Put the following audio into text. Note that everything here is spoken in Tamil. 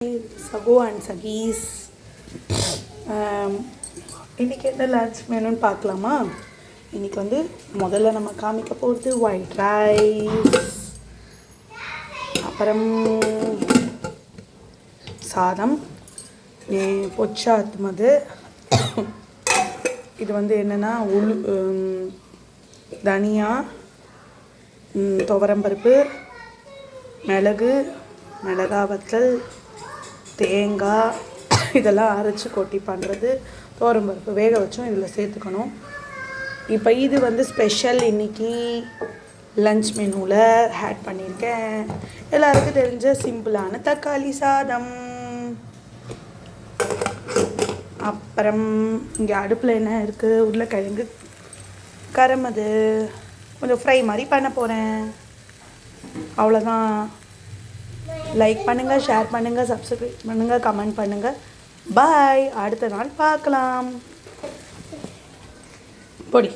Sago and Sagis இன்றைக்கி என்ன லன்ச் மெனுன்னு பார்க்கலாமா. இன்றைக்கி வந்து முதல்ல நம்ம காமிக்க போகிறது ஒயிட் ரைஸ், அப்புறம் சாதம் பொச்சாத்துமது. இது வந்து என்னென்னா தனியா, துவரம்பருப்பு, மிளகு, மிளகா வத்தல், தேங்காய் இதெல்லாம் அரைச்சி கொட்டி பண்ணுறது. துவரம்பருப்பு வேக வச்சும் இதில் சேர்த்துக்கணும். இப்போ இது வந்து ஸ்பெஷல் இன்றைக்கி லன்ச் மெனுவில் ஆட் பண்ணியிருக்கேன். எல்லாருக்கும் தெரிஞ்ச சிம்பிளான தக்காளி சாதம். அப்புறம் இங்கே அடுப்பில் என்ன இருக்குது, உருளைக்கிழங்கு கரமது கொஞ்சம் ஃப்ரை மாதிரி பண்ண போகிறேன். அவ்வளோதான். லைக் பண்ணுங்கள், ஷேர் பண்ணுங்கள், சப்ஸ்கிரைப் பண்ணுங்கள், கமெண்ட் பண்ணுங்கள். பாய். அடுத்த நாள் பார்க்கலாம். பொடி.